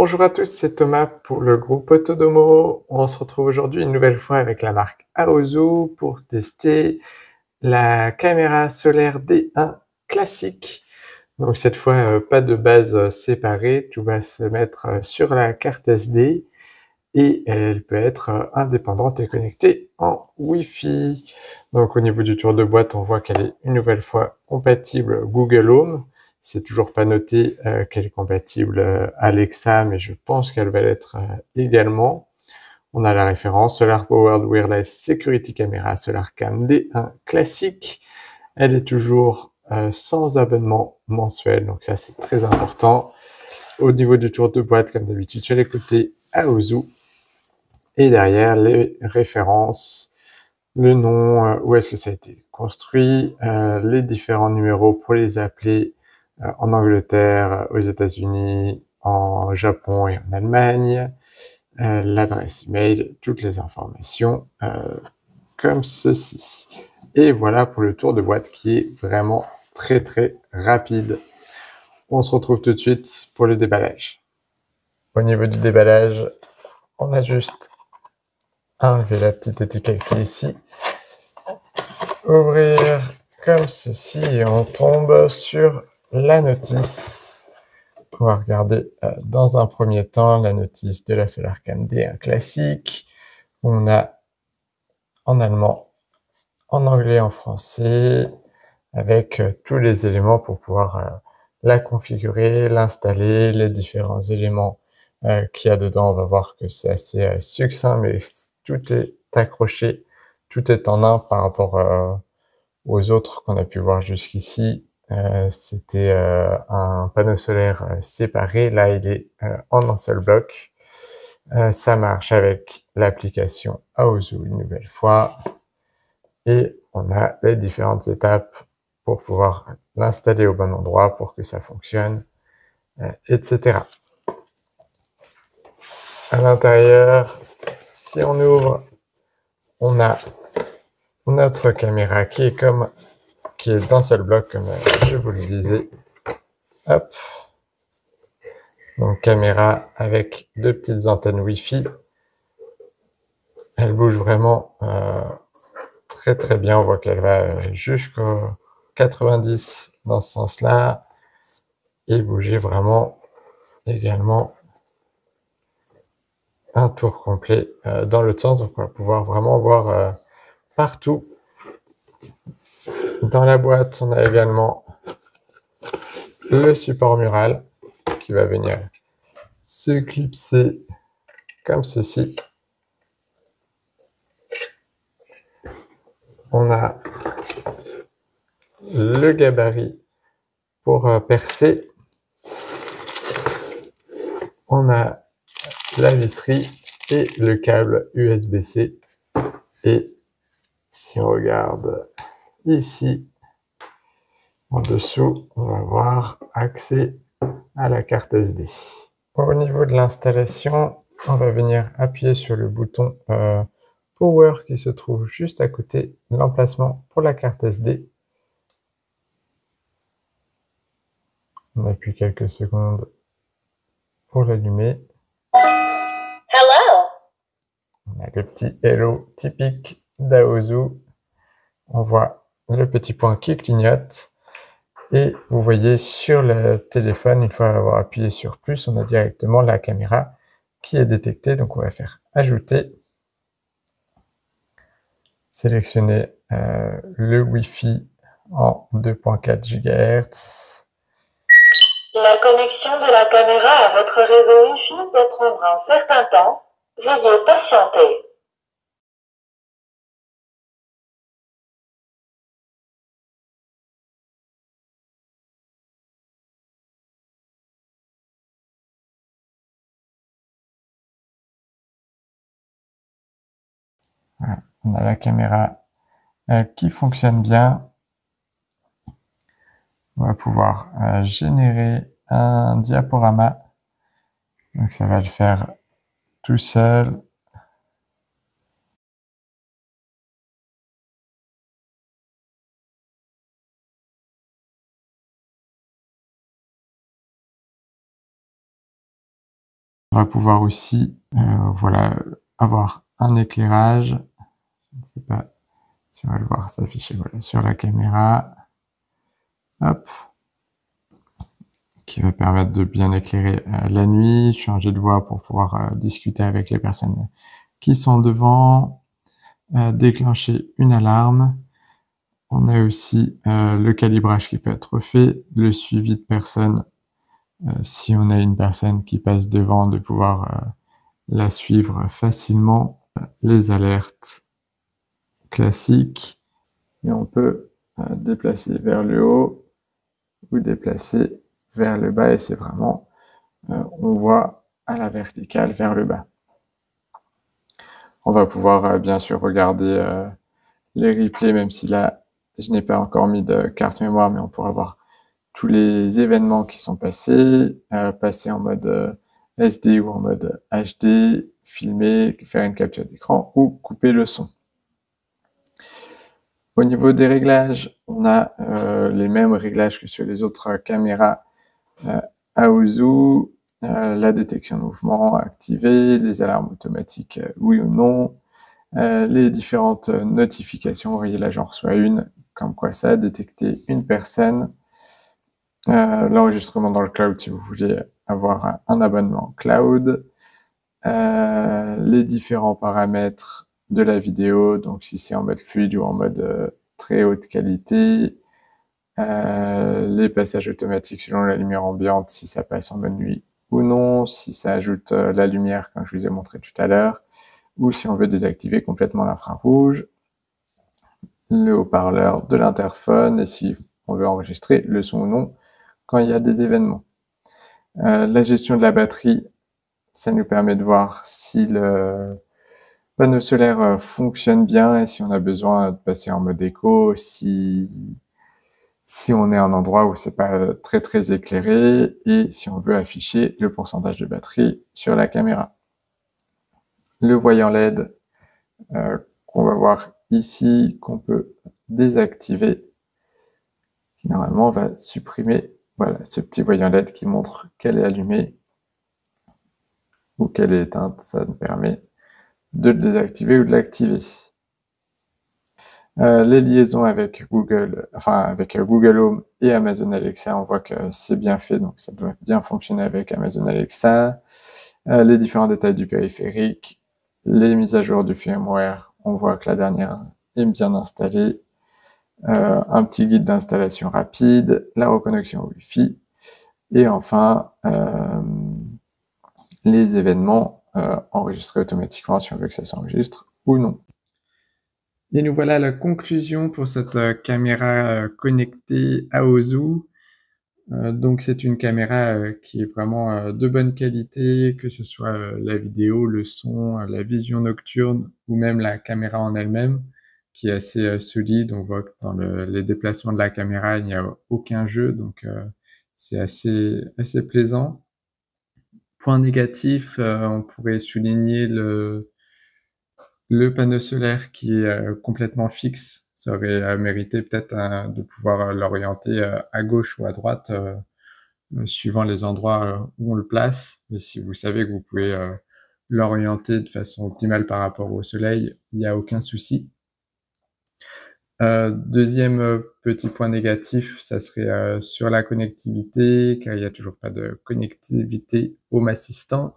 Bonjour à tous, c'est Thomas pour le groupe Autodomo. On se retrouve aujourd'hui une nouvelle fois avec la marque Aozu pour tester la caméra solaire D1 classique. Donc cette fois, pas de base séparée, tout va se mettre sur la carte SD et elle peut être indépendante et connectée en Wi-Fi. Donc au niveau du tour de boîte, on voit qu'elle est une nouvelle fois compatible Google Home. C'est toujours pas noté qu'elle est compatible Alexa, mais je pense qu'elle va l'être également. On a la référence Solar Powered Wireless Security Camera SolarCam D1 classique. Elle est toujours sans abonnement mensuel, donc ça c'est très important. Au niveau du tour de boîte, comme d'habitude, sur les côtés Aozu. Et derrière, les références, le nom, où est-ce que ça a été construit, les différents numéros pour les appeler en Angleterre, aux États-Unis, en Japon et en Allemagne, l'adresse email, toutes les informations comme ceci. Et voilà pour le tour de boîte qui est vraiment très très rapide. On se retrouve tout de suite pour le déballage. Au niveau du déballage, on a juste enlever la petite étiquette qui est ici, ouvrir comme ceci et on tombe sur la notice. On va regarder dans un premier temps la notice de la SolarCam D1 classique. On a en allemand, en anglais, en français, avec tous les éléments pour pouvoir la configurer, l'installer, les différents éléments qu'il y a dedans. On va voir que c'est assez succinct, mais tout est accroché, tout est en un par rapport aux autres qu'on a pu voir jusqu'ici. C'était un panneau solaire séparé, là il est en un seul bloc. Ça marche avec l'application Aozu une nouvelle fois. Et on a les différentes étapes pour pouvoir l'installer au bon endroit pour que ça fonctionne, etc. À l'intérieur, si on ouvre, on a notre caméra qui est d'un seul bloc, comme je vous le disais. Hop. Donc caméra avec deux petites antennes Wi-Fi. Elle bouge vraiment très très bien. On voit qu'elle va jusqu'au 90 dans ce sens-là et bouger vraiment également un tour complet dans l'autre sens. Donc on va pouvoir vraiment voir partout. Dans la boîte, on a également le support mural qui va venir se clipser comme ceci. On a le gabarit pour percer. On a la visserie et le câble USB-C. Et si on regarde ici, en dessous, on va voir accès à la carte SD. Au niveau de l'installation, on va venir appuyer sur le bouton Power qui se trouve juste à côté de l'emplacement pour la carte SD. On appuie quelques secondes pour l'allumer. Hello. On a le petit Hello typique d'Aozu. On voit le petit point qui clignote. Et vous voyez sur le téléphone, une fois avoir appuyé sur plus, on a directement la caméra qui est détectée. Donc on va faire ajouter. Sélectionner le Wi-Fi en 2.4 GHz. La connexion de la caméra à votre réseau Wi-Fi peut prendre un certain temps. Veuillez patienter. Voilà. On a la caméra qui fonctionne bien. On va pouvoir générer un diaporama. Donc ça va le faire tout seul. On va pouvoir aussi voilà, avoir un éclairage. Je ne sais pas si on va le voir s'afficher voilà, sur la caméra. Hop. Qui va permettre de bien éclairer la nuit, changer de voix pour pouvoir discuter avec les personnes qui sont devant, déclencher une alarme. On a aussi le calibrage qui peut être fait, le suivi de personnes. Si on a une personne qui passe devant, de pouvoir la suivre facilement. Les alertes classiques. Et on peut déplacer vers le haut ou déplacer vers le bas. Et c'est vraiment, on voit à la verticale vers le bas. On va pouvoir bien sûr regarder les replays, même si là, je n'ai pas encore mis de carte mémoire, mais on pourra voir tous les événements qui sont passés, passer en mode SD ou en mode HD, filmer, faire une capture d'écran ou couper le son. Au niveau des réglages, on a les mêmes réglages que sur les autres caméras Aozu, la détection de mouvement activée, les alarmes automatiques oui ou non, les différentes notifications. Vous voyez là, j'en reçois une, comme quoi ça a détecté une personne. L'enregistrement dans le cloud si vous voulez avoir un abonnement cloud. Les différents paramètres de la vidéo, donc si c'est en mode fluide ou en mode très haute qualité. Les passages automatiques selon la lumière ambiante, si ça passe en mode nuit ou non, si ça ajoute la lumière comme je vous ai montré tout à l'heure, ou si on veut désactiver complètement l'infrarouge, le haut-parleur de l'interphone, et si on veut enregistrer le son ou non quand il y a des événements. La gestion de la batterie, ça nous permet de voir si le panneau solaire fonctionne bien et si on a besoin de passer en mode éco, si on est à un endroit où c'est pas très éclairé et si on veut afficher le pourcentage de batterie sur la caméra. Le voyant LED qu'on va voir ici, qu'on peut désactiver, qui normalement va supprimer voilà, ce petit voyant LED qui montre qu'elle est allumée ou qu'elle est éteinte. Ça nous permet de le désactiver ou de l'activer. Les liaisons avec Google, avec Google Home et Amazon Alexa, on voit que c'est bien fait, donc ça doit bien fonctionner avec Amazon Alexa. Les différents détails du périphérique, les mises à jour du firmware, on voit que la dernière est bien installée. Un petit guide d'installation rapide, la reconnexion Wi-Fi, et enfin les événements enregistrés automatiquement si on veut que ça s'enregistre ou non. Et nous voilà à la conclusion pour cette caméra connectée Aozu. Donc c'est une caméra qui est vraiment de bonne qualité, que ce soit la vidéo, le son, la vision nocturne ou même la caméra en elle-même, qui est assez solide. On voit que dans les déplacements de la caméra, il n'y a aucun jeu, donc c'est assez plaisant. Point négatif, on pourrait souligner le panneau solaire qui est complètement fixe. Ça aurait mérité peut-être de pouvoir l'orienter à gauche ou à droite, suivant les endroits où on le place. Mais si vous savez que vous pouvez l'orienter de façon optimale par rapport au soleil, il n'y a aucun souci. Deuxième petit point négatif, ça serait sur la connectivité, car il n'y a toujours pas de connectivité Home Assistant.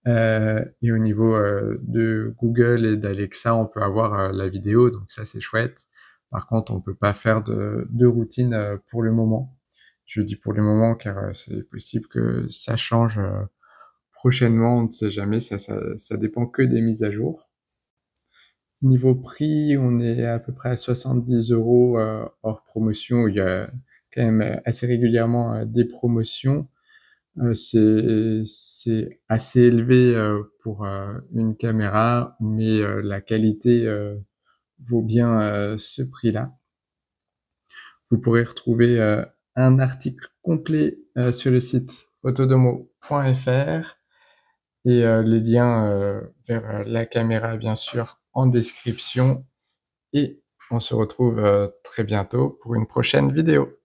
Et au niveau de Google et d'Alexa, on peut avoir la vidéo, donc ça c'est chouette. Par contre, on peut pas faire de routine pour le moment. Je dis pour le moment car c'est possible que ça change prochainement, on ne sait jamais, ça dépend que des mises à jour. Niveau prix, on est à peu près à 70 € hors promotion. Il y a quand même assez régulièrement des promotions. C'est assez élevé pour une caméra, mais la qualité vaut bien ce prix-là. Vous pourrez retrouver un article complet sur le site autodomo.fr et les liens vers la caméra, bien sûr, en description. Et on se retrouve très bientôt pour une prochaine vidéo.